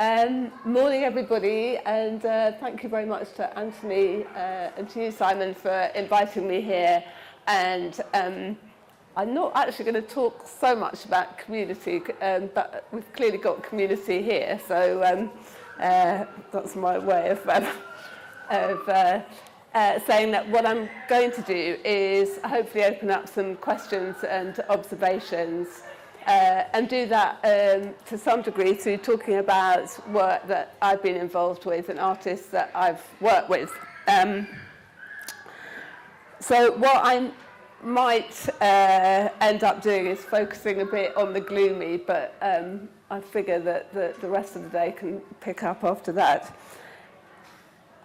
Morning, everybody, and thank you very much to Anthony and to you, Simon, for inviting me here. And I'm not actually going to talk so much about community, but we've clearly got community here, so that's my way of saying that what I'm going to do is hopefully open up some questions and observations. And do that to some degree through talking about work that I've been involved with and artists that I've worked with. So what I might end up doing is focusing a bit on the gloomy, but I figure that the rest of the day can pick up after that.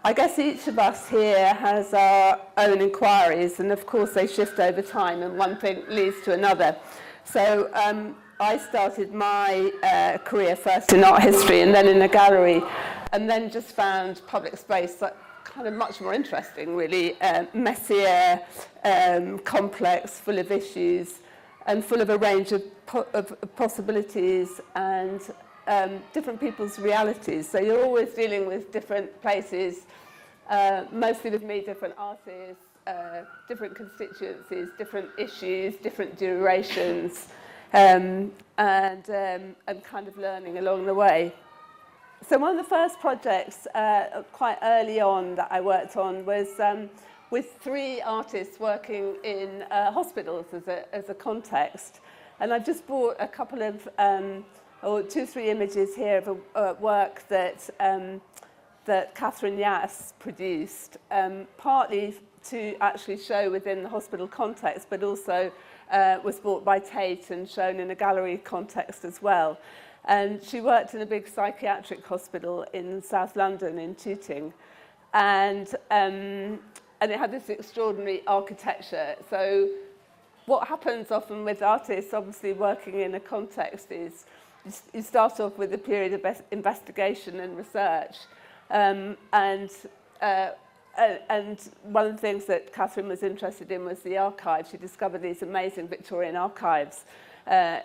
I guess each of us here has our own inquiries, and of course they shift over time, and one thing leads to another. So I started my career first in art history and then in a gallery, and then just found public space that kind of much more interesting, really, messier, complex, full of issues, and full of a range of possibilities and different people's realities. So you're always dealing with different places, mostly with me, different artists, different constituencies, different issues, different durations, and kind of learning along the way. So one of the first projects quite early on that I worked on was with 3 artists working in hospitals as a context. And I've just brought a couple of, or 2 or 3 images here of a work that Catherine Yass produced, partly to actually show within the hospital context, but also was bought by Tate and shown in a gallery context as well. And she worked in a big psychiatric hospital in South London, in Tooting. And it had this extraordinary architecture. So what happens often with artists, obviously working in a context, is you start off with a period of investigation and research. And one of the things that Catherine was interested in was the archive. She discovered these amazing Victorian archives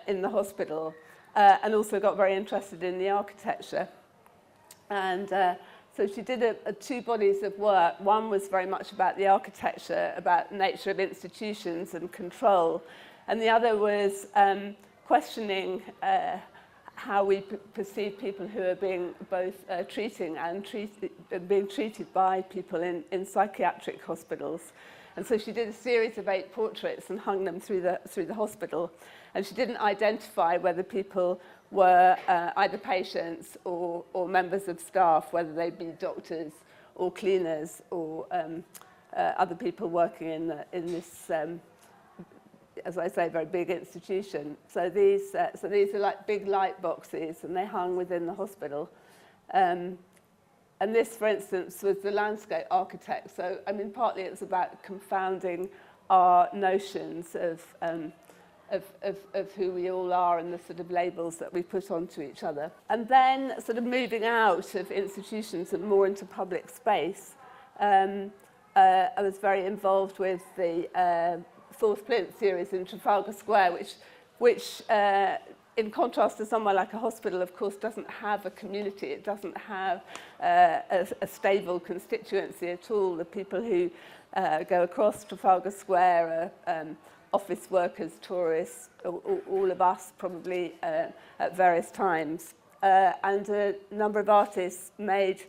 in the hospital, and also got very interested in the architecture. And so she did 2 bodies of work. One was very much about the architecture, about the nature of institutions and control, and the other was questioning how we perceive people who are being both treating and being treated by people in psychiatric hospitals. And so she did a series of 8 portraits and hung them through the hospital. And she didn't identify whether people were either patients or members of staff, whether they be doctors or cleaners or other people working in this as I say, very big institution. So these are like big light boxes, and they hung within the hospital. And this, for instance, was the landscape architect. So, I mean, partly it's about confounding our notions of who we all are and the sort of labels that we put onto each other. And then sort of moving out of institutions and more into public space, I was very involved with the Fourth Plinth series in Trafalgar Square, which in contrast to somewhere like a hospital, of course, doesn't have a community. It doesn't have a stable constituency at all. The people who go across Trafalgar Square are office workers, tourists, all of us probably at various times. And a number of artists made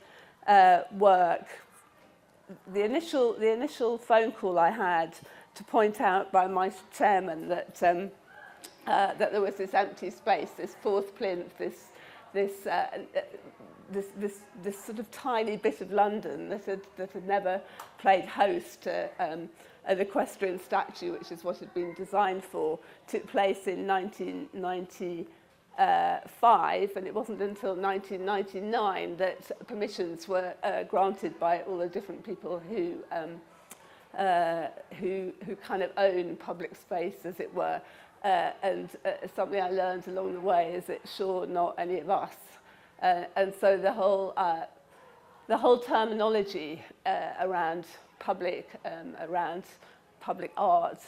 work. The initial phone call I had to point out by my chairman that there was this empty space, this Fourth Plinth, this sort of tiny bit of London that had never played host to an equestrian statue, which is what it had been designed for, took place in 1995, and it wasn't until 1999 that permissions were granted by all the different people who kind of own public space, as it were. And something I learned along the way is that sure, not any of us. And so the whole terminology around public art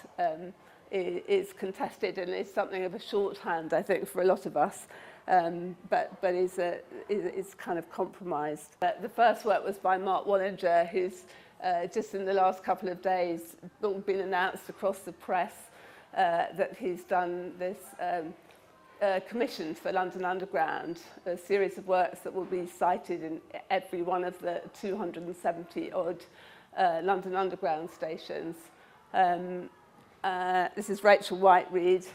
is contested and is something of a shorthand, I think, for a lot of us. but is kind of compromised. The first work was by Mark Wallinger, who's just in the last couple of days been announced across the press that he's done this commission for London Underground, a series of works that will be cited in every one of the 270 odd London Underground stations. This is Rachel Whiteread,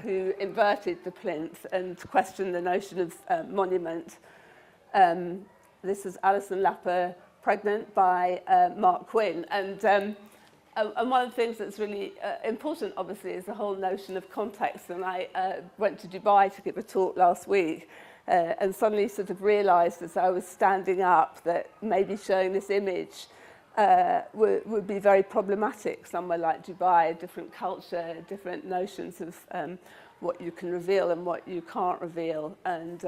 who inverted the plinth and questioned the notion of monument. This is Alison Lapper, Pregnant, by Mark Quinn. And one of the things that's really important, obviously, is the whole notion of context. And I went to Dubai to give a talk last week and suddenly sort of realised as I was standing up that maybe showing this image would be very problematic somewhere like Dubai, different culture, different notions of what you can reveal and what you can't reveal. And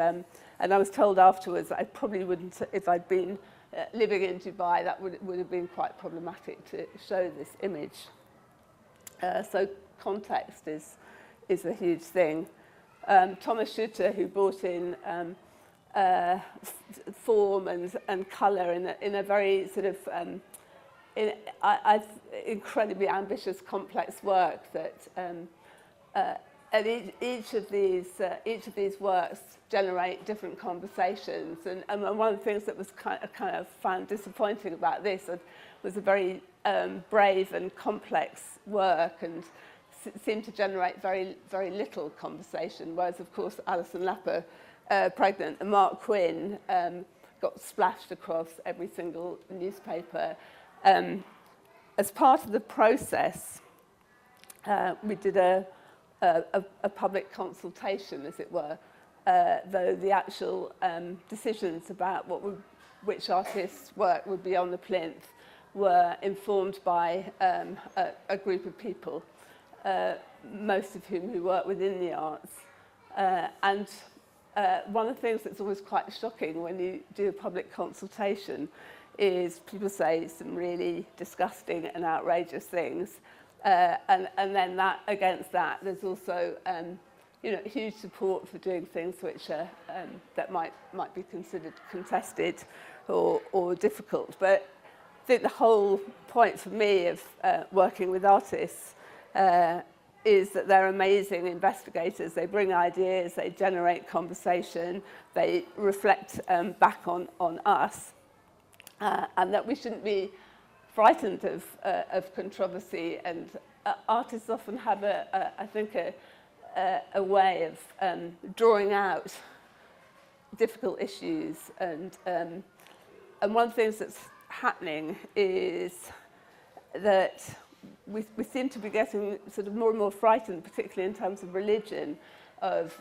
I was told afterwards that I probably wouldn't, if I'd been living in Dubai, that would have been quite problematic to show this image. So context is a huge thing. Thomas Schutter, who brought in form and colour in a very sort of incredibly ambitious, complex work that and each of these works generate different conversations. And one of the things that was kind of found disappointing about this was a very brave and complex work, and seemed to generate very, very little conversation. Whereas, of course, Alison Lapper, Pregnant, and Mark Quinn got splashed across every single newspaper. As part of the process, we did a public consultation, as it were, though the actual decisions about which artists' work would be on the plinth were informed by a group of people, most of whom who work within the arts. And one of the things that's always quite shocking when you do a public consultation is people say some really disgusting and outrageous things. And then that against that, there's also huge support for doing things which are that might be considered contested or difficult. But I think the whole point for me of working with artists is that they're amazing investigators. They bring ideas, they generate conversation, they reflect back on us, and that we shouldn't be frightened of controversy. And artists often have I think a way of drawing out difficult issues, and one of the things that's happening is that we seem to be getting sort of more and more frightened, particularly in terms of religion, of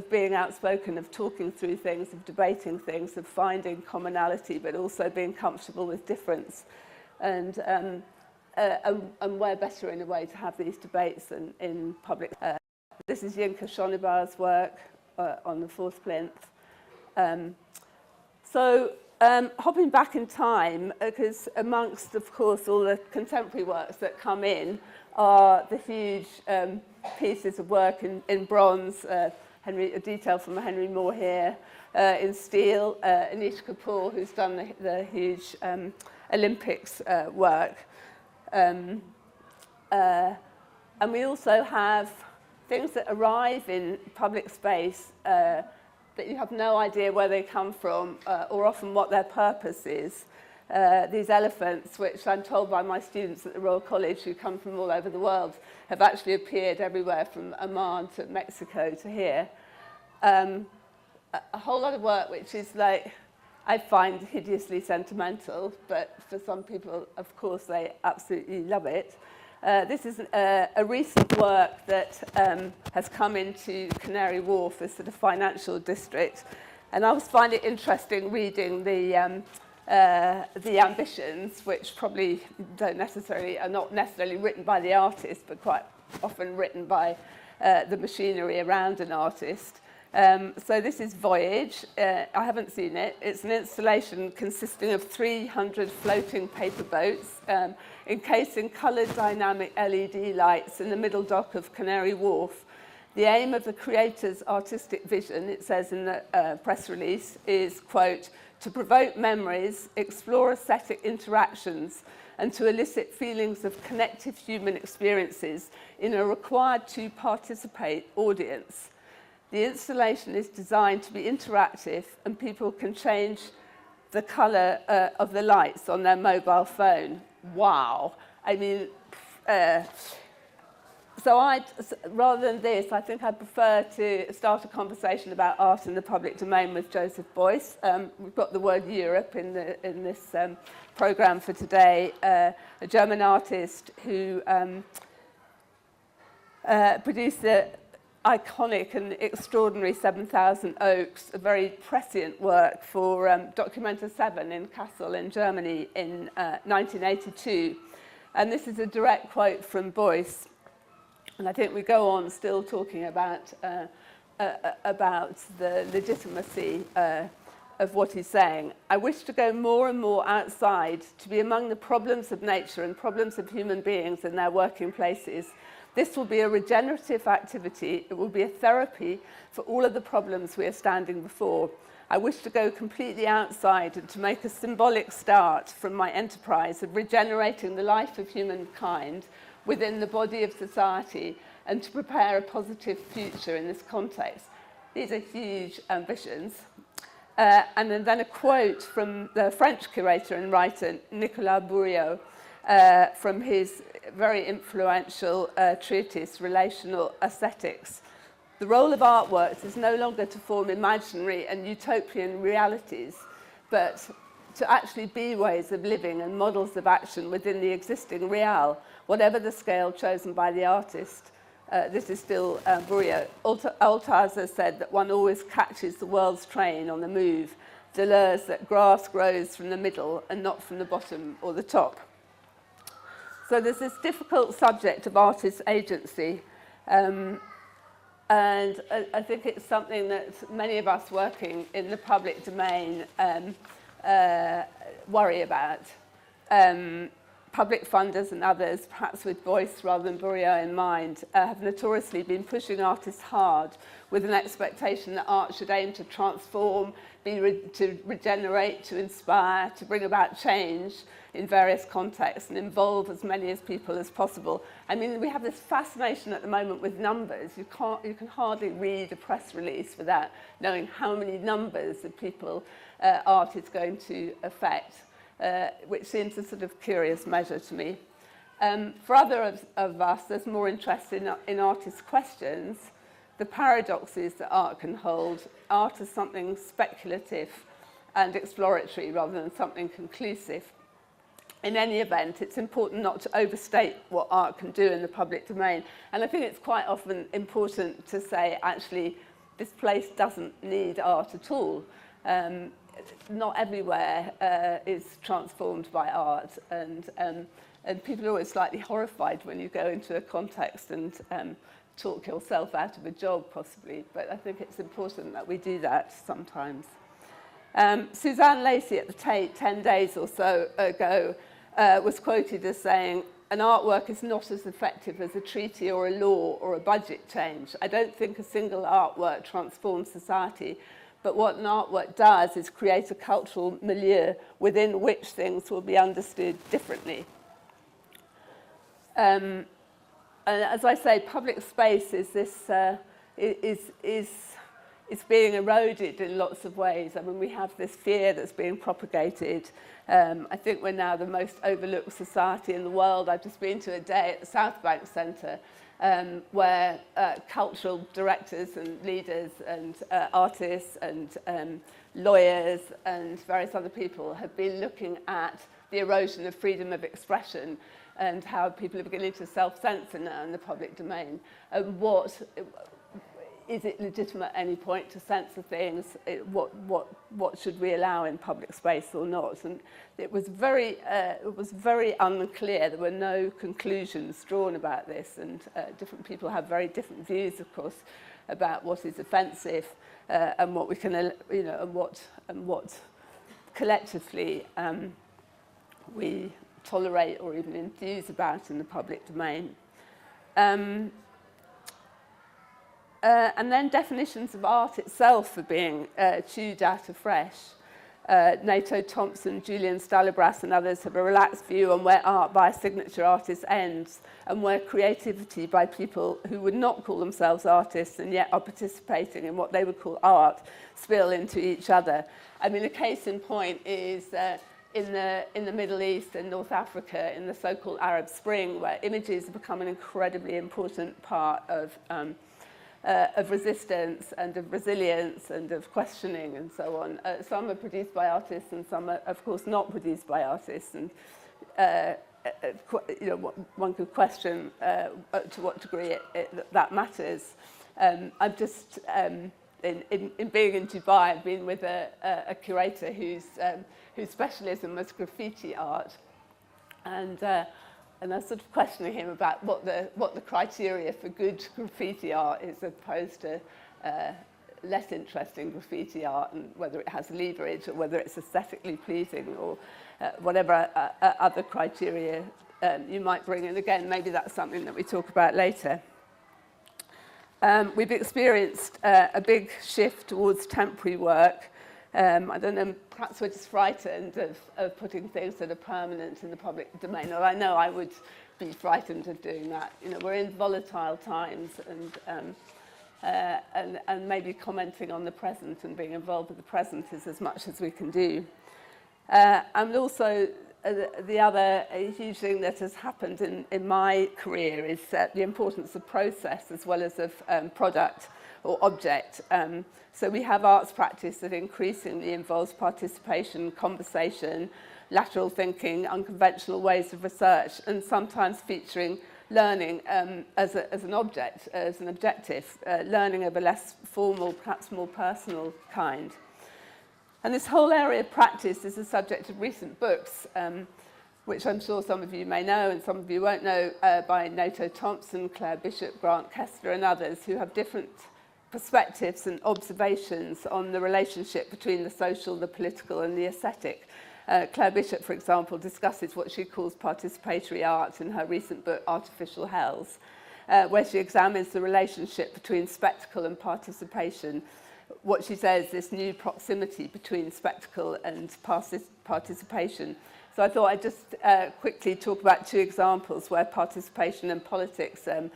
being outspoken, of talking through things, of debating things, of finding commonality, but also being comfortable with difference. And we're better in a way to have these debates in public. This is Yinka Shonibar's work on the fourth plinth. Hopping back in time, because amongst, of course, all the contemporary works that come in are the huge pieces of work in bronze, a detail from Henry Moore here, in steel, Anish Kapoor, who's done the huge Olympics work. And we also have things that arrive in public space that you have no idea where they come from or often what their purpose is. These elephants, which I'm told by my students at the Royal College who come from all over the world, have actually appeared everywhere from Oman to Mexico to here. A whole lot of work which is like, I find hideously sentimental, but for some people, of course, they absolutely love it. This is a recent work that has come into Canary Wharf as sort of financial district, and I always find it interesting reading the ambitions, which probably are not necessarily written by the artist, but quite often written by the machinery around an artist. So this is Voyage. I haven't seen it. It's an installation consisting of 300 floating paper boats encased in coloured dynamic LED lights in the middle dock of Canary Wharf. The aim of the creator's artistic vision, it says in the press release, is, quote, to provoke memories, explore aesthetic interactions, and to elicit feelings of connective human experiences in a required to participate audience. The installation is designed to be interactive, and people can change the colour of the lights on their mobile phone. Wow. I mean, so rather than this, I think I'd prefer to start a conversation about art in the public domain with Joseph Beuys. We've got the word Europe in this programme for today. A German artist who produced the iconic and extraordinary 7,000 Oaks, a very prescient work for Documenta 7 in Kassel in Germany in 1982. And this is a direct quote from Beuys. And I think we go on still talking about the legitimacy of what he's saying. I wish to go more and more outside, to be among the problems of nature and problems of human beings in their working places. This will be a regenerative activity. It will be a therapy for all of the problems we are standing before. I wish to go completely outside and to make a symbolic start from my enterprise of regenerating the life of humankind within the body of society and to prepare a positive future in this context. These are huge ambitions. And then a quote from the French curator and writer Nicolas Bourriaud from his very influential treatise, Relational Aesthetics. The role of artworks is no longer to form imaginary and utopian realities, but to actually be ways of living and models of action within the existing real, whatever the scale chosen by the artist. This is still Bourriaud. Althusser said that one always catches the world's train on the move. Deleuze that grass grows from the middle and not from the bottom or the top. So there's this difficult subject of artist agency, and I think it's something that many of us working in the public domain worry about. Public funders and others, perhaps with Beuys rather than Bourriaud in mind, have notoriously been pushing artists hard with an expectation that art should aim to transform, to regenerate, to inspire, to bring about change in various contexts and involve as many people as possible. I mean, we have this fascination at the moment with numbers. You can hardly read a press release without knowing how many numbers of people art is going to affect. Which seems a sort of curious measure to me. For other of us, there's more interest in artist questions, the paradoxes that art can hold. Art is something speculative and exploratory rather than something conclusive. In any event, it's important not to overstate what art can do in the public domain. And I think it's quite often important to say, actually, this place doesn't need art at all. Not everywhere is transformed by art, and people are always slightly horrified when you go into a context and talk yourself out of a job, possibly. But I think it's important that we do that sometimes. Suzanne Lacey at the Tate 10 days or so ago was quoted as saying, "An artwork is not as effective as a treaty or a law or a budget change. I don't think a single artwork transforms society. But what an artwork does is create a cultural milieu within which things will be understood differently." And as I say, public space is this is being eroded in lots of ways. I mean, we have this fear that's being propagated. I think we're now the most overlooked society in the world. I've just been to a day at the South Bank Centre where cultural directors and leaders and artists and lawyers and various other people have been looking at the erosion of freedom of expression and how people are beginning to self-censor now in the public domain. And what is it legitimate at any point to censor things? What should we allow in public space or not? And it was very unclear. There were no conclusions drawn about this, and different people have very different views, of course, about what is offensive and what we can, and what collectively we tolerate or even enthuse about in the public domain. And then definitions of art itself are being chewed out afresh. Nato Thompson, Julian Stalabras and others have a relaxed view on where art by a signature artist ends and where creativity by people who would not call themselves artists and yet are participating in what they would call art spill into each other. I mean, a case in point is in the Middle East and North Africa in the so-called Arab Spring, where images have become an incredibly important part of resistance and of resilience and of questioning and so on. Some are produced by artists and some are, of course, not produced by artists. And you know, one could question to what degree that matters. I've just, in being in Dubai, I've been with a curator whose specialism was graffiti art. And I was sort of questioning him about what the criteria for good graffiti art is, opposed to less interesting graffiti art, and whether it has leverage or whether it's aesthetically pleasing or whatever other criteria you might bring. And again, maybe that's something that we talk about later. We've experienced a big shift towards temporary work. I don't know, perhaps we're just frightened of putting things that are permanent in the public domain. Or I know I would be frightened of doing that. You know, we're in volatile times, and maybe commenting on the present and being involved with the present is as much as we can do. And also, the other huge thing that has happened in my career is the importance of process as well as of product or object. So we have arts practice that increasingly involves participation, conversation, lateral thinking, unconventional ways of research, and sometimes featuring learning as an object, as an objective, learning of a less formal, perhaps more personal kind. And this whole area of practice is the subject of recent books, which I'm sure some of you may know and some of you won't know, by Nato Thompson, Claire Bishop, Grant Kessler and others who have different perspectives and observations on the relationship between the social, the political and the aesthetic. Claire Bishop, for example, discusses what she calls participatory art in her recent book, Artificial Hells, where she examines the relationship between spectacle and participation. What she says, this new proximity between spectacle and participation. So I thought I'd just quickly talk about two examples where participation and politics have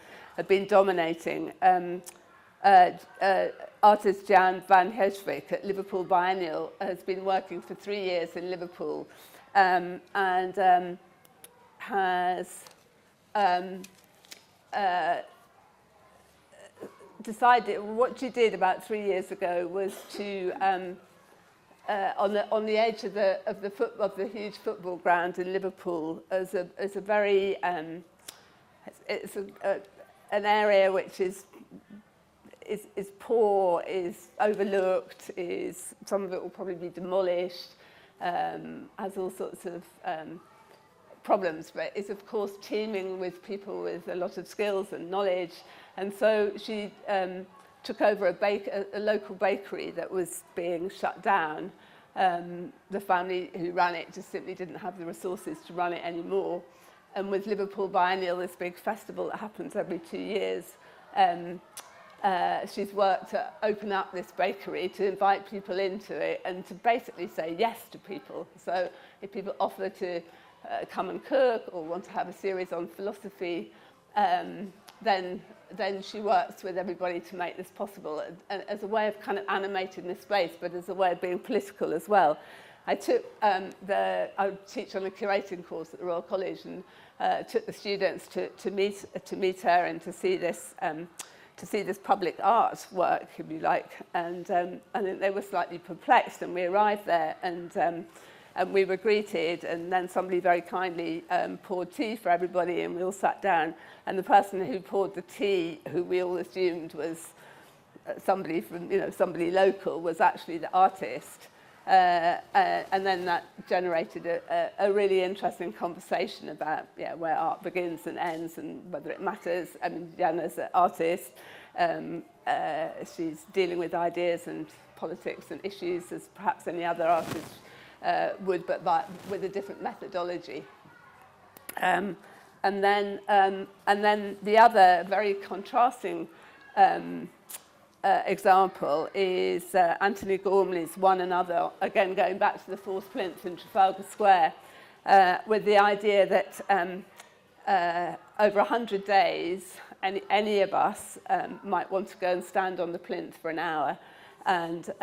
been dominating. Artist Jan van Heeswijk at Liverpool Biennial has been working for 3 years in Liverpool and has decided, what she did about 3 years ago was to, on the edge of the huge football ground in Liverpool, as a very, it's an area which is poor, is overlooked, some of it will probably be demolished, has all sorts of problems, but is of course teeming with people with a lot of skills and knowledge. And so she took over a local bakery that was being shut down. The family who ran it just simply didn't have the resources to run it anymore. And with Liverpool Biennial, this big festival that happens every 2 years, she's worked to open up this bakery, to invite people into it and to basically say yes to people. So if people offer to come and cook or want to have a series on philosophy, then she works with everybody to make this possible, and as a way of kind of animating this space, but as a way of being political as well. I teach on a curating course at the Royal College, and took the students to meet her and to see this public art work, if you like. And I think they were slightly perplexed, and we arrived there, and we were greeted, and then somebody very kindly poured tea for everybody, and we all sat down. And the person who poured the tea, who we all assumed was somebody from, somebody local, was actually the artist. And then that generated a really interesting conversation about where art begins and ends and whether it matters. I mean, Jana's an artist. She's dealing with ideas and politics and issues as perhaps any other artist would, but with a different methodology. And then the other very contrasting example is Anthony Gormley's One Another, again going back to the fourth plinth in Trafalgar Square, with the idea that over 100 days, any of us might want to go and stand on the plinth for an hour and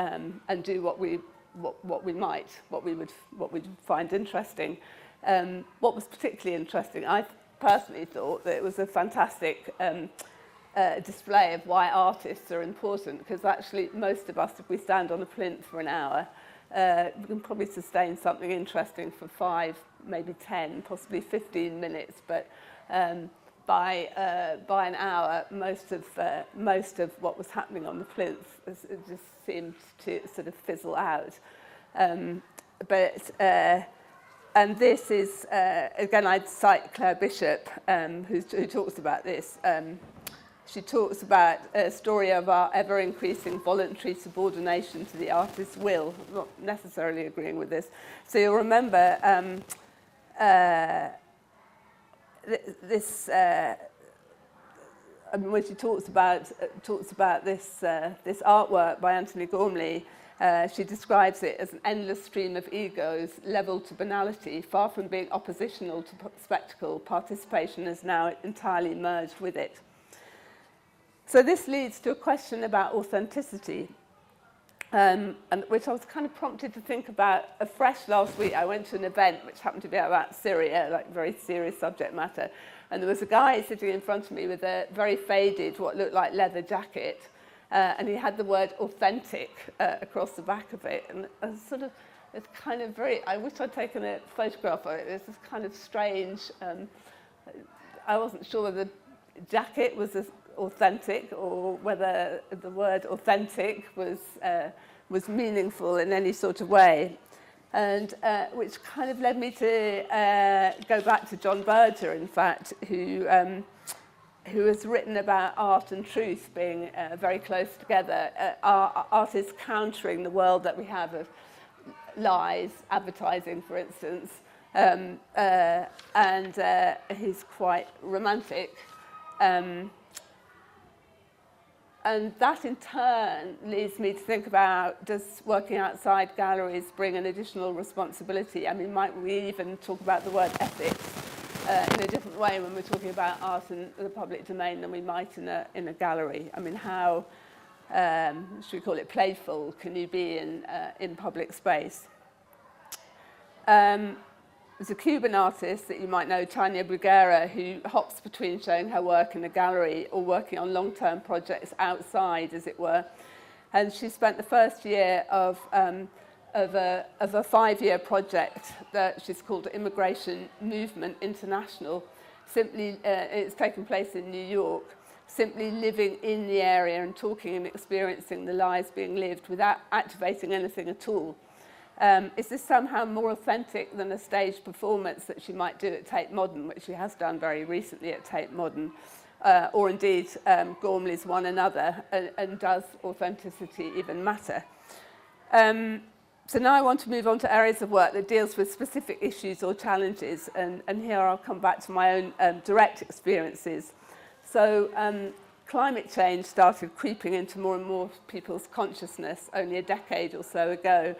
do what we would find interesting. What was particularly interesting, I personally thought that it was a fantastic display of why artists are important, because actually most of us, if we stand on a plinth for an hour, we can probably sustain something interesting for 5, maybe 10, possibly 15 minutes, but by an hour, most of what was happening on the plinth just seemed to sort of fizzle out. And this is, again, I'd cite Claire Bishop, who talks about this. She talks about a story of our ever-increasing voluntary subordination to the artist's will. I'm not necessarily agreeing with this. So you'll remember when she talks about this artwork by Anthony Gormley, she describes it as an endless stream of egos levelled to banality. Far from being oppositional to spectacle, participation has now entirely merged with it. So this leads to a question about authenticity, and which I was kind of prompted to think about afresh last week. I went to an event which happened to be about Syria, like very serious subject matter, and there was a guy sitting in front of me with a very faded, what looked like leather jacket, and he had the word authentic across the back of it, and I was sort of, it's kind of very, I wish I'd taken a photograph of it. It's this kind of strange, I wasn't sure whether the jacket was as authentic or whether the word authentic was meaningful in any sort of way, and which kind of led me to go back to John Berger, in fact, who has written about art and truth being very close together. Art is countering the world that we have of lies, advertising, for instance, and he's quite romantic. And that in turn leads me to think about, does working outside galleries bring an additional responsibility? I mean, might we even talk about the word ethics in a different way when we're talking about art in the public domain than we might in a gallery? I mean, how, should we call it playful, can you be in public space? There's a Cuban artist that you might know, Tania Bruguera, who hops between showing her work in a gallery or working on long-term projects outside, as it were. And she spent the first year of a 5-year project that she's called Immigration Movement International. Simply, it's taken place in New York. Simply living in the area and talking and experiencing the lives being lived without activating anything at all. Is this somehow more authentic than a staged performance that she might do at Tate Modern, which she has done very recently at Tate Modern, or indeed Gormley's One Another, and does authenticity even matter? So now I want to move on to areas of work that deals with specific issues or challenges, and here I'll come back to my own direct experiences. So climate change started creeping into more and more people's consciousness only a decade or so ago.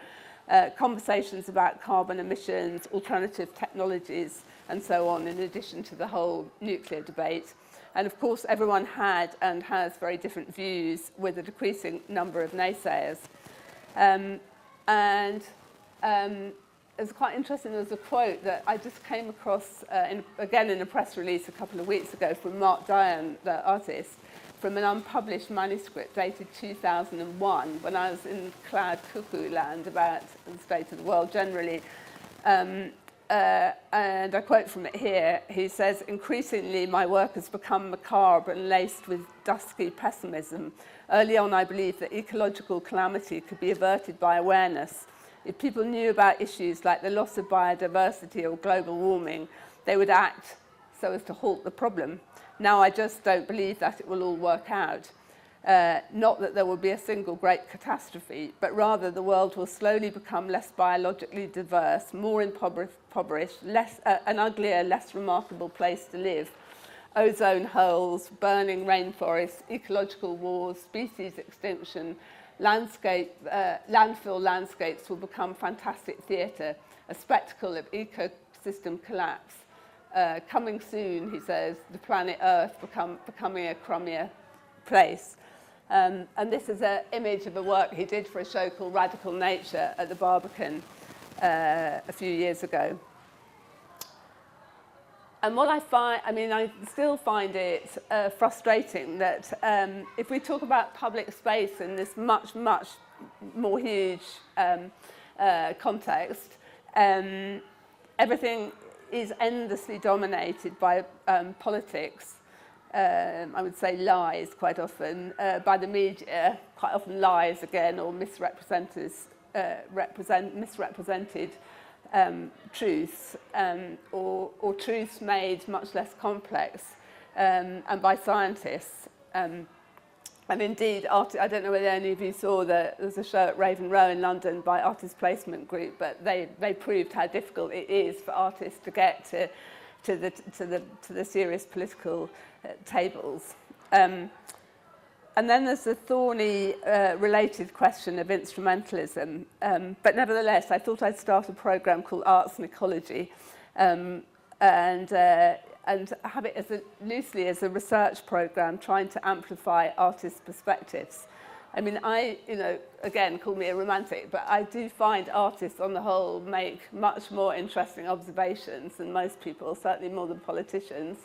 Conversations about carbon emissions, alternative technologies, and so on, in addition to the whole nuclear debate. And of course, everyone had and has very different views, with a decreasing number of naysayers. It's quite interesting, there was a quote that I just came across, again in a press release a couple of weeks ago, from Mark Dion, the artist, from an unpublished manuscript dated 2001, when I was in cloud cuckoo land about the state of the world generally. And I quote from it here. He says, "Increasingly, my work has become macabre and laced with dusky pessimism. Early on, I believed that ecological calamity could be averted by awareness. If people knew about issues like the loss of biodiversity or global warming, they would act so as to halt the problem. Now I just don't believe that it will all work out. Not that there will be a single great catastrophe, but rather the world will slowly become less biologically diverse, more impoverished, an uglier, less remarkable place to live. ozone holes, burning rainforests, ecological wars, species extinction, landfill landscapes will become fantastic theatre, a spectacle of ecosystem collapse. Coming soon, he says, the planet Earth becoming a crummier place. And this is an image of a work he did for a show called Radical Nature at the Barbican a few years ago. And what I find, I still find it frustrating that if we talk about public space in this much, much more huge context, everything is endlessly dominated by politics. I would say lies quite often, by the media, quite often lies again, or misrepresented truths, or truths made much less complex, and by scientists. And indeed, I don't know whether any of you saw there's a show at Raven Row in London by Artist Placement Group, but they proved how difficult it is for artists to get to the serious political tables. And then there's the thorny related question of instrumentalism. But nevertheless, I thought I'd start a programme called Arts and Ecology, and have it loosely as a research programme trying to amplify artists' perspectives. Again, call me a romantic, but I do find artists on the whole make much more interesting observations than most people, certainly more than politicians.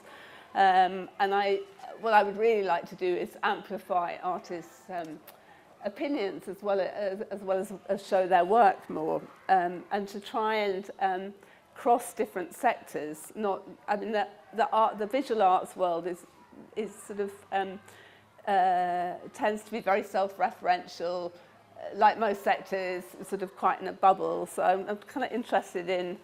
What I would really like to do is amplify artists' opinions as well as show their work more, and to try and cross different sectors. The visual arts world is sort of tends to be very self-referential, like most sectors, sort of quite in a bubble. So I'm kind of interested in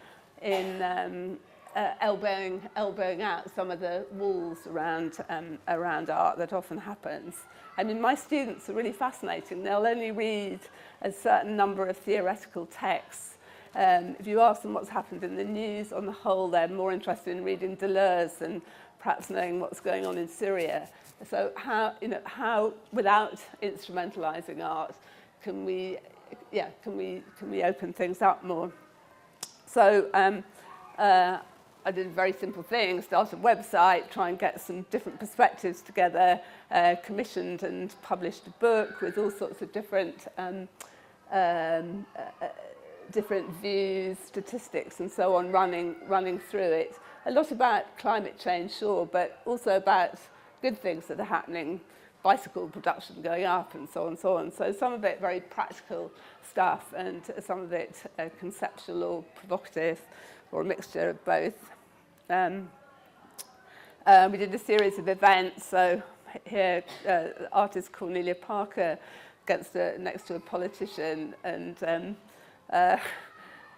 elbowing out some of the walls around art that often happens. My students are really fascinating. They'll only read a certain number of theoretical texts. If you ask them what's happened in the news, on the whole, they're more interested in reading Deleuze than perhaps knowing what's going on in Syria. So how without instrumentalizing art, can we open things up more? So I did a very simple thing, start a website, try and get some different perspectives together, commissioned and published a book with all sorts of different views, statistics and so on running through it. A lot about climate change, sure, but also about good things that are happening, bicycle production going up and so on and so on. So some of it very practical stuff and some of it conceptual or provocative, or a mixture of both. We did a series of events. So here, artist Cornelia Parker next to a politician, and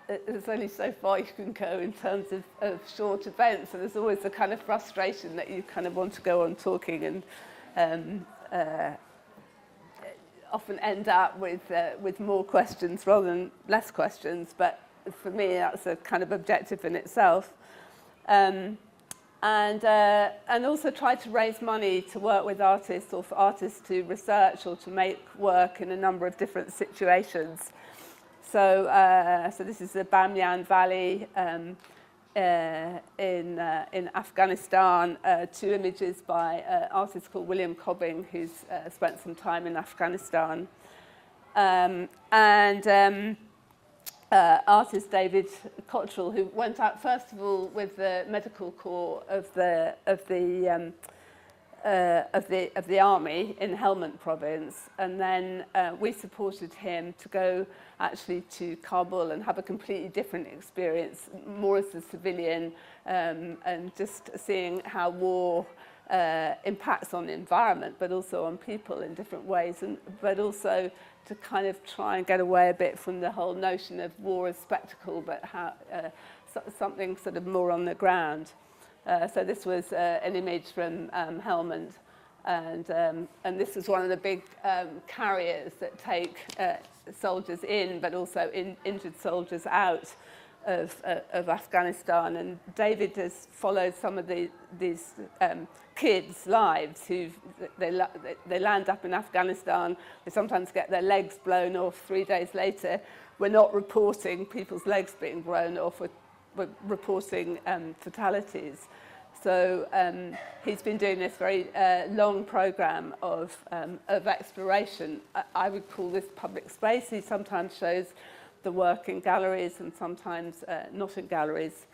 there's only so far you can go in terms of short events. So there's always a kind of frustration that you kind of want to go on talking and often end up with more questions rather than less questions. But for me, that's a kind of objective in itself. And also try to raise money to work with artists, or for artists to research or to make work in a number of different situations. So this is the Bamyan Valley in Afghanistan. Two images by an artist called William Cobbing, who's spent some time in Afghanistan. Artist David Cottrell, who went out first of all with the medical corps of the army in Helmand province, and then we supported him to go actually to Kabul and have a completely different experience, more as a civilian, and just seeing how war impacts on the environment, but also on people in different ways, but also to kind of try and get away a bit from the whole notion of war as spectacle, but how something sort of more on the ground. So this was an image from Helmand, and this is one of the big carriers that take soldiers in, but also injured soldiers out of Afghanistan, and David has followed some of these kids' lives they land up in Afghanistan. They sometimes get their legs blown off 3 days later. We're not reporting people's legs being blown off, we're reporting fatalities. So he's been doing this very long program of exploration. I would call this public space. He sometimes shows the work in galleries and sometimes not in galleries,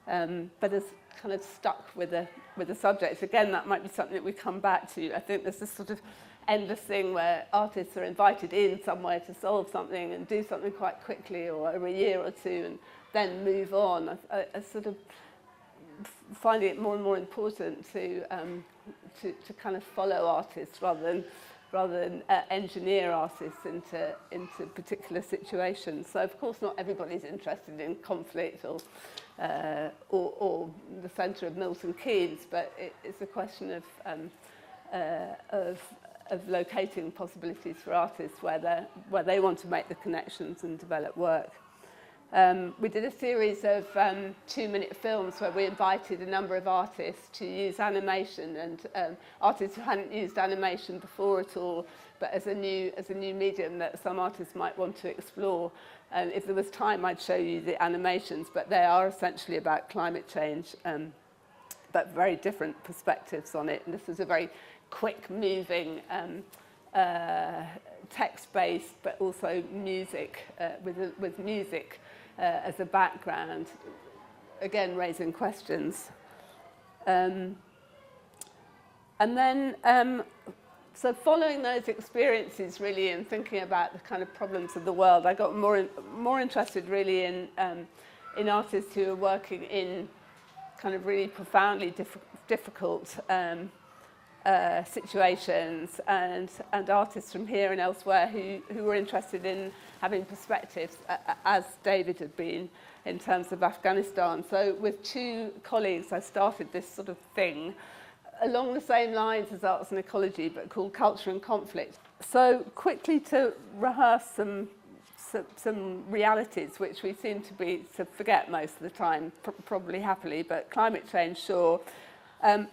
but is kind of stuck with the subject. Again, that might be something that we come back to. I think there's this sort of endless thing where artists are invited in somewhere to solve something and do something quite quickly or over a year or two and then move on. I sort of finding it more and more important to kind of follow artists rather than engineer artists into particular situations. So of course not everybody's interested in conflict or the centre of Milton Keynes, but it's a question of locating possibilities for artists where they want to make the connections and develop work. We did a series of 2-minute films where we invited a number of artists to use animation, and artists who hadn't used animation before at all, but as a new medium that some artists might want to explore. If there was time, I'd show you the animations, but they are essentially about climate change, but very different perspectives on it. And this was a very quick moving text-based, but also music, with music as a background, again raising questions. And then, so following those experiences really and thinking about the kind of problems of the world, I got more interested really in artists who are working in kind of really profoundly difficult situations, and artists from here and elsewhere who were interested in having perspectives, as David had been, in terms of Afghanistan. So with 2 colleagues, I started this sort of thing along the same lines as arts and ecology, but called Culture and Conflict. So quickly to rehearse some realities which we seem to forget most of the time, probably happily, but climate change, sure.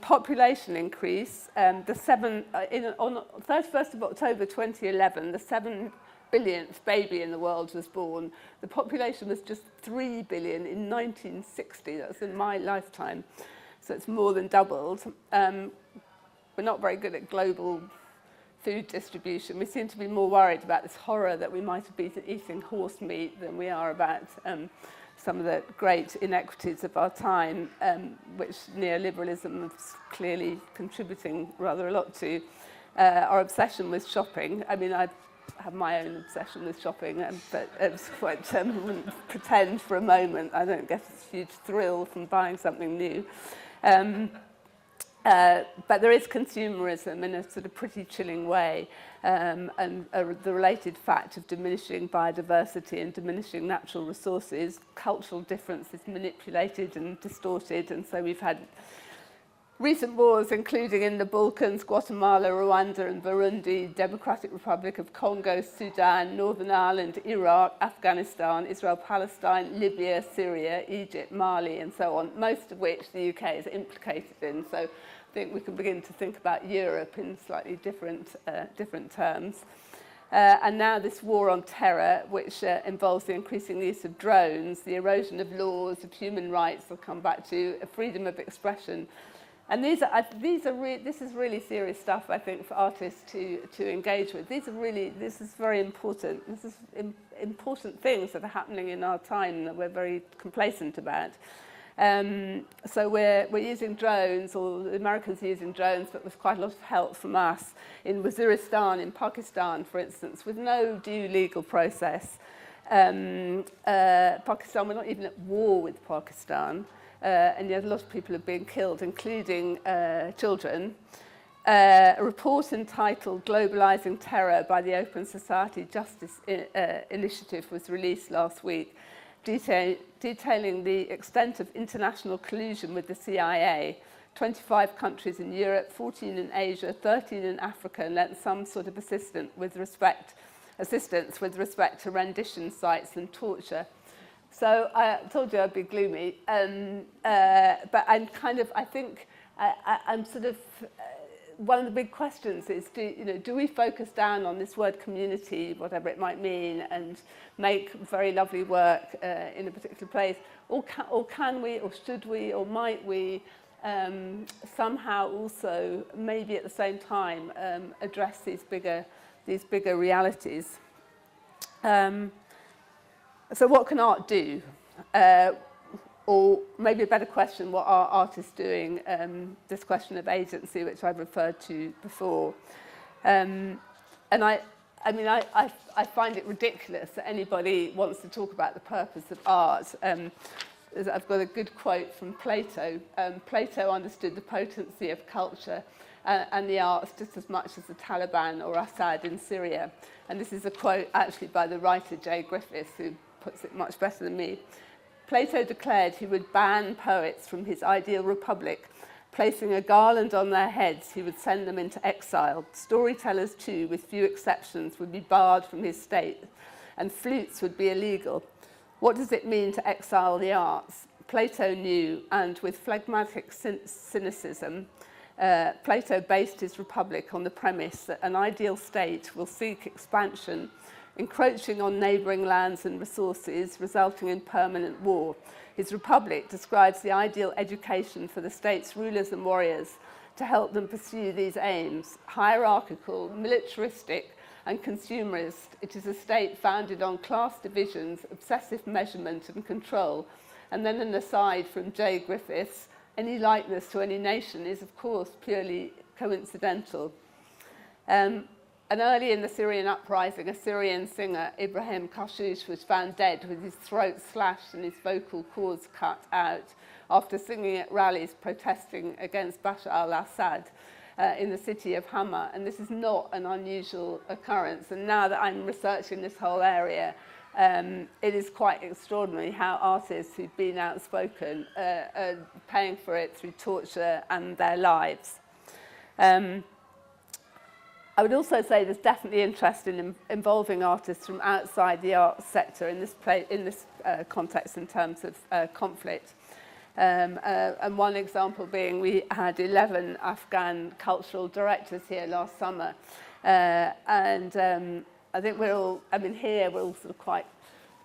Population increase. On 31st of October 2011, the 7 billionth baby in the world was born. The population was just 3 billion in 1960. That was in my lifetime. So it's more than doubled. We're not very good at global food distribution. We seem to be more worried about this horror that we might have been eating horse meat than we are about some of the great inequities of our time, which neoliberalism is clearly contributing rather a lot to. Our obsession with shopping. I mean, I have my own obsession with shopping, but it's quite, I wouldn't pretend for a moment I don't get a huge thrill from buying something new. But there is consumerism in a sort of pretty chilling way, and the related fact of diminishing biodiversity and diminishing natural resources. Cultural difference is manipulated and distorted, and so we've had recent wars, including in the Balkans, Guatemala, Rwanda and Burundi, Democratic Republic of Congo, Sudan, Northern Ireland, Iraq, Afghanistan, Israel, Palestine, Libya, Syria, Egypt, Mali and so on, most of which the UK is implicated in. So I think we can begin to think about Europe in slightly different terms. And now this war on terror, which involves the increasing use of drones, the erosion of laws, of human rights, I'll come back to, freedom of expression. And this is really serious stuff, I think, for artists to engage with. This is very important. This is important things that are happening in our time that we're very complacent about. So we're using drones, or the Americans are using drones, but with quite a lot of help from us in Waziristan, in Pakistan, for instance, with no due legal process. Pakistan, we're not even at war with Pakistan. And yet a lot of people have been killed, including children. A report entitled Globalizing Terror by the Open Society Justice Initiative was released last week, detailing the extent of international collusion with the CIA. 25 countries in Europe, 14 in Asia, 13 in Africa lent some sort of assistance with respect to rendition sites and torture. So I told you I'd be gloomy, but I'm I think I'm sort of, one of the big questions is, do we focus down on this word community, whatever it might mean, and make very lovely work in a particular place, or can we, or should we, or might we somehow also, maybe at the same time, address these bigger realities? So what can art do? Or maybe a better question, what are artists doing? This question of agency, which I've referred to before. And I find it ridiculous that anybody wants to talk about the purpose of art. I've got a good quote from Plato. Plato understood the potency of culture and the arts just as much as the Taliban or Assad in Syria. And this is a quote actually by the writer J. Griffiths, who puts it much better than me. Plato declared he would ban poets from his ideal republic. Placing a garland on their heads, he would send them into exile. Storytellers, too, with few exceptions, would be barred from his state, and flutes would be illegal. What does it mean to exile the arts? Plato knew, and with phlegmatic cynicism, Plato based his republic on the premise that an ideal state will seek expansion, encroaching on neighbouring lands and resources, resulting in permanent war. His republic describes the ideal education for the state's rulers and warriors to help them pursue these aims. Hierarchical, militaristic, and consumerist, it is a state founded on class divisions, obsessive measurement and control. And then an aside from J. Griffiths, any likeness to any nation is, of course, purely coincidental. And early in the Syrian uprising, a Syrian singer, Ibrahim Kashush, was found dead with his throat slashed and his vocal cords cut out after singing at rallies protesting against Bashar al-Assad in the city of Hama. And this is not an unusual occurrence. And now that I'm researching this whole area, it is quite extraordinary how artists who've been outspoken are paying for it through torture and their lives. I would also say there's definitely interest in involving artists from outside the arts sector in this context in terms of conflict. And one example being we had 11 Afghan cultural directors here last summer. And I think we're all sort of quite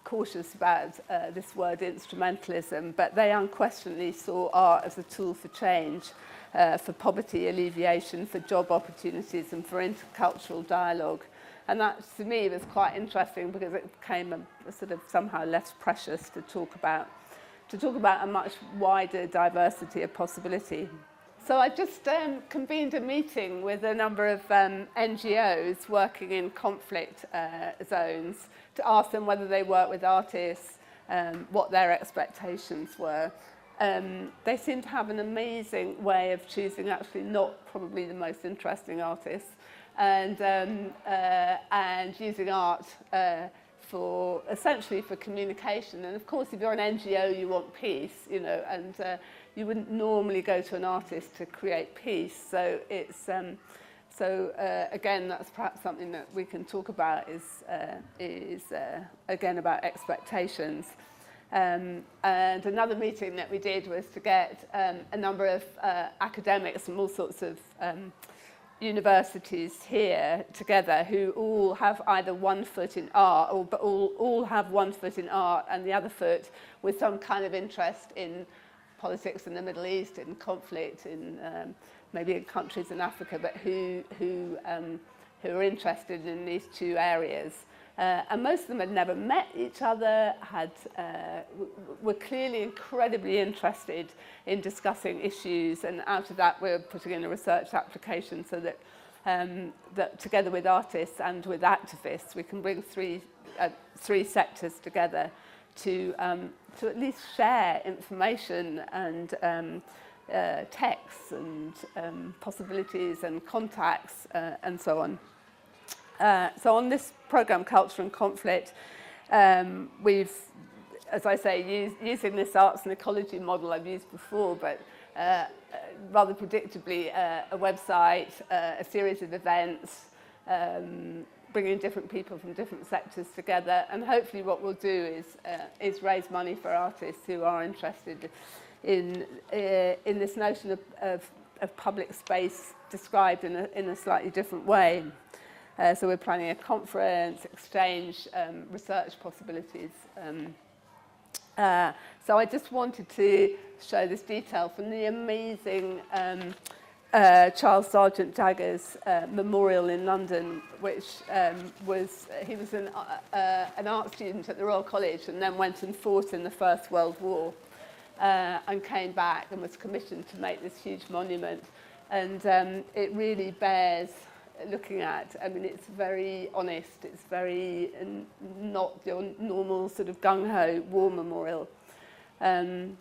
cautious about this word instrumentalism, but they unquestionably saw art as a tool for change, for poverty alleviation, for job opportunities, and for intercultural dialogue. And that, to me, was quite interesting because it became a sort of somehow less precious to talk about a much wider diversity of possibility. So I just convened a meeting with a number of NGOs working in conflict zones to ask them whether they work with artists, what their expectations were. They seem to have an amazing way of choosing actually not probably the most interesting artists and using art for essentially for communication. And of course, if you're an NGO, you want peace, and you wouldn't normally go to an artist to create peace. So it's again, that's perhaps something that we can talk about is again about expectations. And another meeting that we did was to get a number of academics from all sorts of universities here together who all have either one foot in art or but all have one foot in art and the other foot with some kind of interest in politics in the Middle East, in conflict, in maybe in countries in Africa, but who are interested in these two areas. And most of them had never met each other, were clearly incredibly interested in discussing issues, and out of that we're putting in a research application so that, that together with artists and with activists we can bring three sectors together to at least share information and texts and possibilities and contacts and so on. So on this programme, Culture and Conflict, we've, as I say, using this arts and ecology model I've used before, but rather predictably, a website, a series of events, bringing different people from different sectors together. And hopefully what we'll do is raise money for artists who are interested in this notion of public space described in a slightly different way. So we're planning a conference, exchange, research possibilities. So I just wanted to show this detail from the amazing Charles Sargent Jaggers memorial in London, which he was an art student at the Royal College and then went and fought in the First World War and came back and was commissioned to make this huge monument. And it really bears looking at. I mean, it's very honest, it's very not your normal sort of gung-ho war memorial. And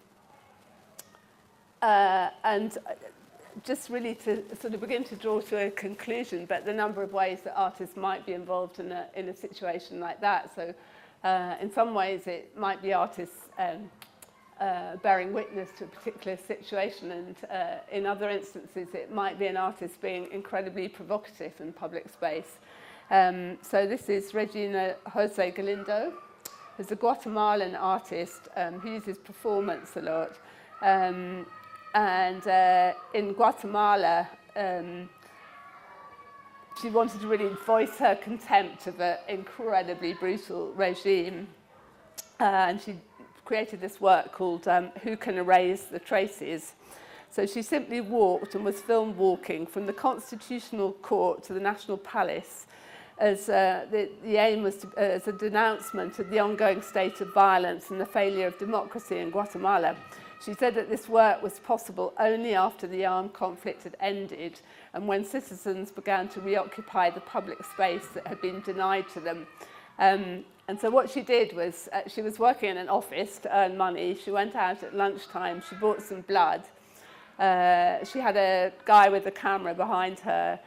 just really to sort of begin to draw to a conclusion, but the number of ways that artists might be involved in a situation like that. So in some ways it might be artists bearing witness to a particular situation, and in other instances it might be an artist being incredibly provocative in public space. So this is Regina Jose Galindo, who's a Guatemalan artist who uses performance a lot. And in Guatemala, she wanted to really voice her contempt of an incredibly brutal regime. And she created this work called Who Can Erase the Traces? So she simply walked and was filmed walking from the Constitutional Court to the National Palace as the aim was as a denouncement of the ongoing state of violence and the failure of democracy in Guatemala. She said that this work was possible only after the armed conflict had ended and when citizens began to reoccupy the public space that had been denied to them. And so what she did was, she was working in an office to earn money. She went out at lunchtime, she bought some blood. She had a guy with a camera behind her.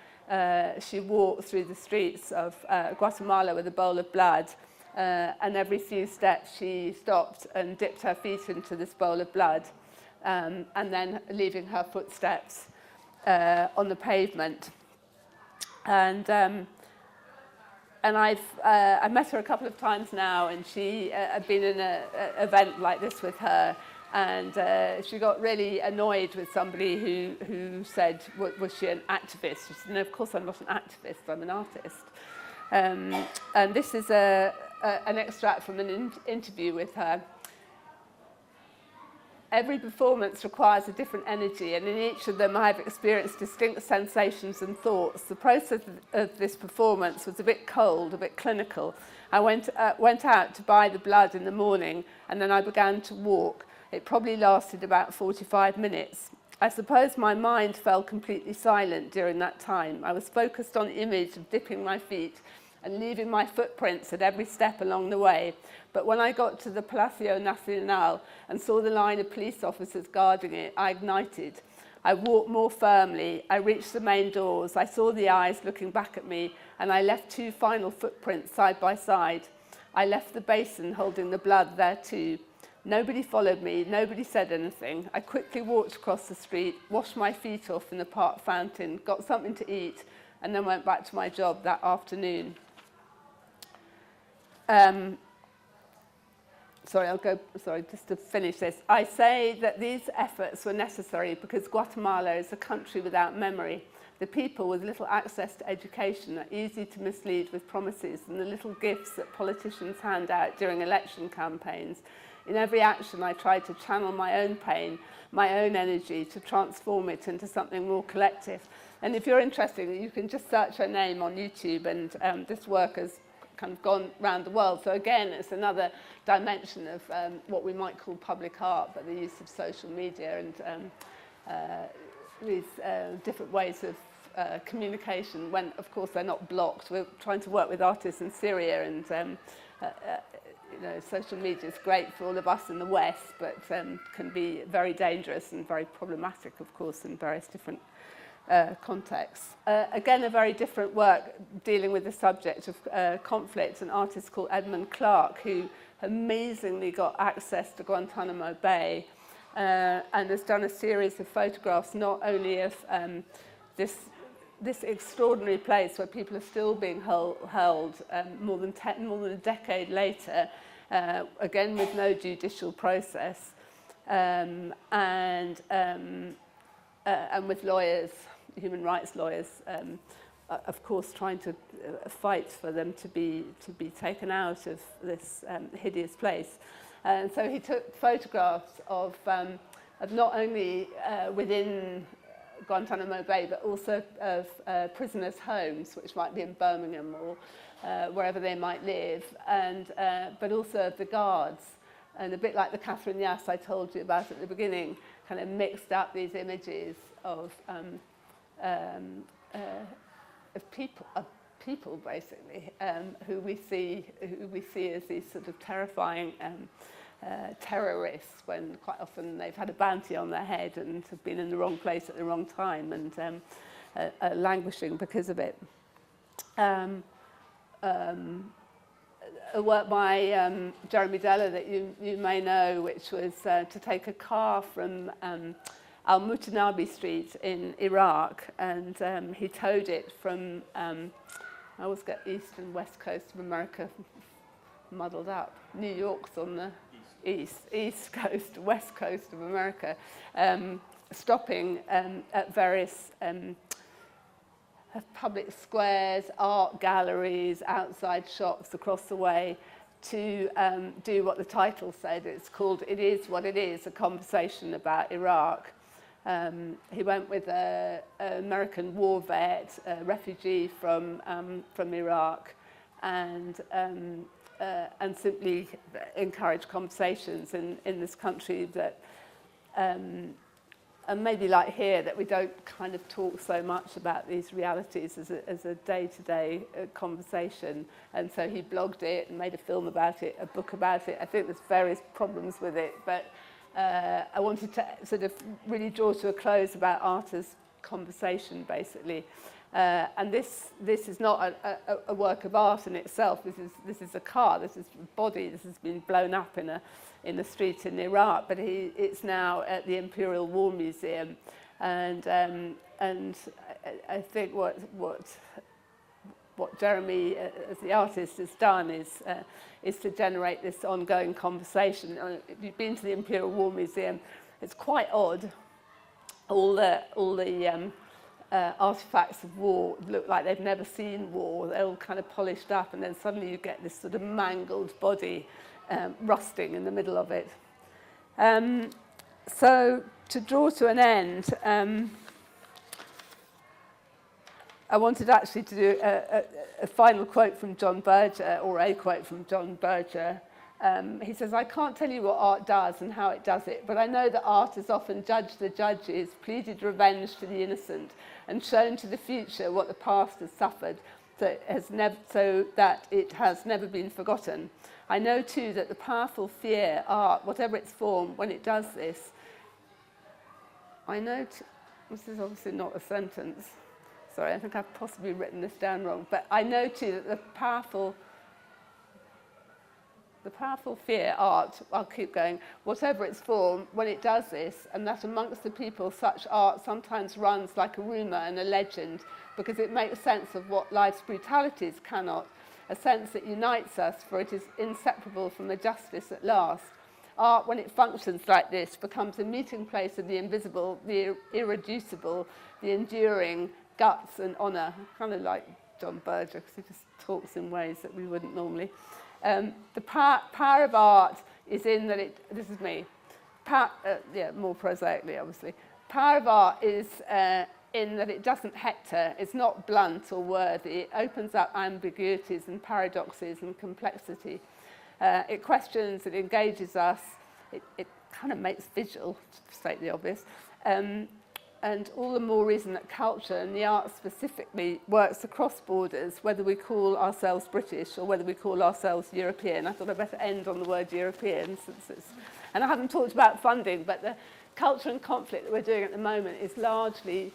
She walked through the streets of Guatemala with a bowl of blood. And every few steps she stopped and dipped her feet into this bowl of blood, and then leaving her footsteps on the pavement. And I've met her a couple of times now, and she had been in an event like this with her, and she got really annoyed with somebody who said, was she an activist? She said, no, of course I'm not an activist, I'm an artist. And this is an extract from an interview with her. Every performance requires a different energy, and in each of them I have experienced distinct sensations and thoughts. The process of this performance was a bit cold, a bit clinical. I went out to buy the blood in the morning, and then I began to walk. It probably lasted about 45 minutes. I suppose my mind fell completely silent during that time. I was focused on the image of dipping my feet and leaving my footprints at every step along the way. But when I got to the Palacio Nacional and saw the line of police officers guarding it, I ignited. I walked more firmly. I reached the main doors. I saw the eyes looking back at me, and I left two final footprints side by side. I left the basin holding the blood there too. Nobody followed me. Nobody said anything. I quickly walked across the street, washed my feet off in the park fountain, got something to eat, and then went back to my job that afternoon. Just to finish this. I say that these efforts were necessary because Guatemala is a country without memory. The people with little access to education are easy to mislead with promises and the little gifts that politicians hand out during election campaigns. In every action, I try to channel my own pain, my own energy, to transform it into something more collective. And if you're interested, you can just search her name on YouTube, and this work has kind of gone around the world. So again, it's another dimension of what we might call public art, but the use of social media and these different ways of communication when, of course, they're not blocked. We're trying to work with artists in Syria, and social media is great for all of us in the West, but can be very dangerous and very problematic, of course, in various different contexts. Again, a very different work dealing with the subject of conflict, an artist called Edmund Clark, who amazingly got access to Guantanamo Bay and has done a series of photographs not only of this this extraordinary place where people are still being held more than a decade later, again with no judicial process, and with lawyers, human rights lawyers, of course, trying to fight for them to be taken out of this hideous place. And so he took photographs of not only within Guantanamo Bay, but also of prisoners' homes, which might be in Birmingham or wherever they might live, and but also of the guards. And a bit like the Catherine Yass I told you about at the beginning, kind of mixed up these images of people basically, who we see as these sort of terrifying terrorists, when quite often they've had a bounty on their head and have been in the wrong place at the wrong time and are languishing because of it. A work by Jeremy Deller that you may know, which was to take a car from Al-Mutanabi Street in Iraq, and he towed it from, I always get east and west coast of America muddled up. New York's on the east coast, west coast of America, stopping at various public squares, art galleries, outside shops across the way to do what the title said. It's called It Is What It Is, a conversation about Iraq. He went with an American war vet, a refugee from Iraq, and simply encourage conversations in this country that, and maybe like here, that we don't kind of talk so much about these realities as a day-to-day conversation. And so he blogged it and made a film about it, a book about it. I think there's various problems with it, but I wanted to sort of really draw to a close about art as conversation, basically. And this is not a work of art in itself. This is a car. This is a body. This has been blown up in the street in Iraq, but it's now at the Imperial War Museum, and I think what Jeremy, as the artist, has done is to generate this ongoing conversation. If you've been to the Imperial War Museum, it's quite odd. All the artifacts of war look like they've never seen war. They're all kind of polished up, and then suddenly you get this sort of mangled body rusting in the middle of it. So to draw to an end, I wanted actually to do a final quote from John Berger, or a quote from John Berger. He says, "I can't tell you what art does and how it does it, but I know that art has often judged the judges, pleaded revenge to the innocent, and shown to the future what the past has suffered, so that it has never been forgotten. I know too that the powerful fear art, whatever its form, when it does this." This is obviously not a sentence. Sorry, I think I've possibly written this down wrong. But I know too that the powerful fear art, I'll keep going, whatever its form, when it does this, and that amongst the people such art sometimes runs like a rumour and a legend, because it makes sense of what life's brutalities cannot, a sense that unites us, for it is inseparable from the justice at last. Art, when it functions like this, becomes a meeting place of the invisible, the irreducible, the enduring, guts and honour. Kind of like John Berger, because he just talks in ways that we wouldn't normally. The power of art is in that it, this is me, more prosaically obviously. Power of art is in that it doesn't hector, it's not blunt or worthy, it opens up ambiguities and paradoxes and complexity. It questions, it engages us, it kind of makes vigil, to state the obvious. And all the more reason that culture, and the arts specifically, works across borders, whether we call ourselves British or whether we call ourselves European. I thought I'd better end on the word European, since it's... And I haven't talked about funding, but the culture and conflict that we're doing at the moment is largely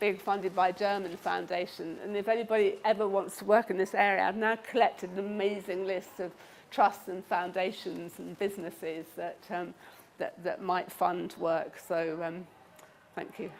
being funded by a German foundation. And if anybody ever wants to work in this area, I've now collected an amazing list of trusts and foundations and businesses that might fund work. So, thank you.